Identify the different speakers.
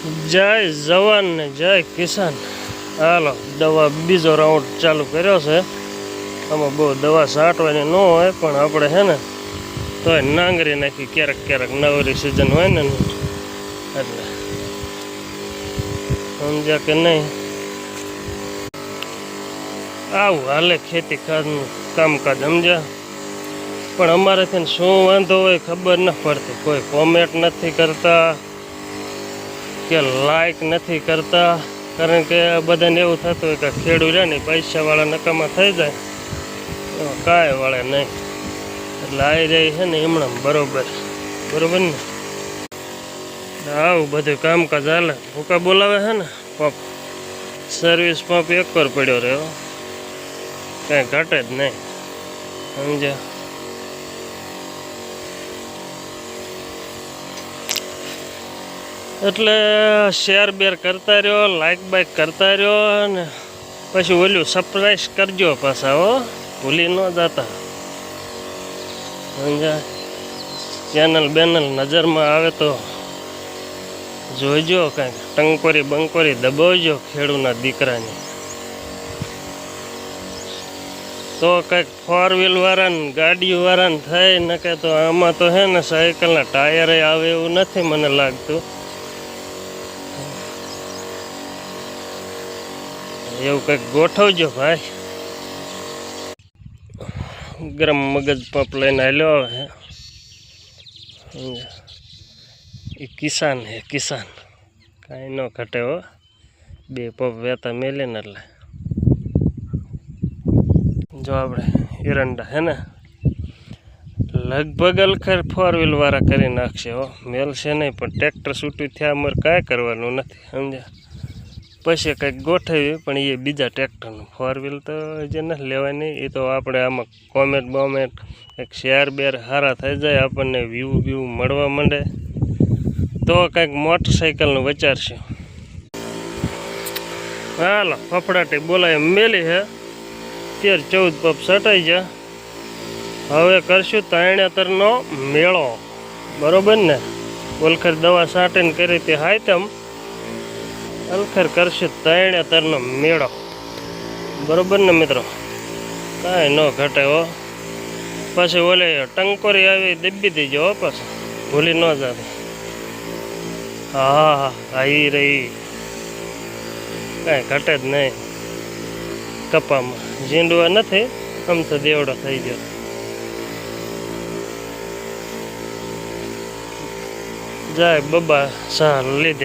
Speaker 1: જય જવાન ને જય કિસાન। હાલો દવા બીજો રાઉન્ડ ચાલુ કર્યો છે। આમાં બહુ દવા છાંટવાની ન હોય પણ આપણે હે ને તોય નાંગરી નાખી ક્યારેક ક્યારેક નવરી સિઝન હોય ને એટલે સમજ્યા કે નહીં। આવું હાલે ખેતી કામકાજ સમજ્યા। પણ અમારેથી શું વાંધો હોય ખબર ન પડતી। કોઈ કોમેન્ટ નથી કરતા કે લાઈક નથી કરતા, કારણ કે બધાને એવું થતું હોય કે ખેડૂત રહે ને પૈસાવાળા નકામા થઈ જાય, કાંઈ વાળે નહીં। એટલે આવી રહી છે ને હમણાં બરોબર ને આવું બધું કામકાજ હાલે। ભૂકા બોલાવે છે ને પંપ, સર્વિસ પંપ એક પર પડ્યો રહ્યો, કાંઈ ઘટે જ નહીં સમજ્યા। એટલે શેર બેર કરતા રહ્યો, લાઈક બાઈક કરતા રહ્યો ને પછી ઓલું સરપ્રાઈઝ કરજો પાછા હો, ભૂલી ન જતા સમજ્યા। ચેનલ બેનલ નજરમાં આવે તો જોઈજો, કાંઈક ટંકોરી બંકોરી દબાવજો ખેડૂના દીકરાની, તો કંઈક 4 વ્હીલ વાળાને ગાડીઓ વાળાને થાય ન કે તો આમાં તો હે ને સાયકલના ટાયરે આવે એવું નથી મને લાગતું। એવું કંઈક ગોઠવજો ભાઈ। ગરમ મગજ પંપ લઈને આવ્યો હે, એ કિસાન હે કિસાન, કાંઈ ન ઘટે હો। 2 પંપ વેતા મેલે ને એટલે જો આપણે એરંડા હે ને લગભગ અલખર 4 વ્હીલ વાળા કરી નાખશે હો, મેલશે નહીં પણ ટ્રેક્ટર છૂટું થયા અમારે કાંઈ કરવાનું નથી સમજ્યા। પછી કંઈક ગોઠવી પણ એ બીજા ટ્રેક્ટરનું, 4 વ્હીલ તો જે નથી લેવાની, એ તો આપણે આમાં કોમેન્ટ બોમેન્ટ એક શેર બેર સારા થઈ જાય, આપણને વ્યૂ મળવા માંડે તો કંઈક મોટરસાઇકલનું વિચારશું। હાલો ફફડાટી બોલાય મેલી હે, 13-14 પંપ સટાઈ ગયા। હવે કરશું તાણેતરનો મેળો, બરોબર ને। ઓલખર દવા છાંટીને કરી હતી હાયતમ, અલખર કરશું તાણેતરનો મેળો, બરોબર ને મિત્રો, કાંઈ ન ઘટે હો। પછી ઓલે ટંકોરી આવી દબી દીજો હો, પાછું ભૂલી ન જતા। હા આવી રહી, કાંઈ ઘટે જ નહીં કપામાં, ઝીંડવા નથી આમ તો દેવડો થઈ ગયો। જાય બબા સાર લીધે।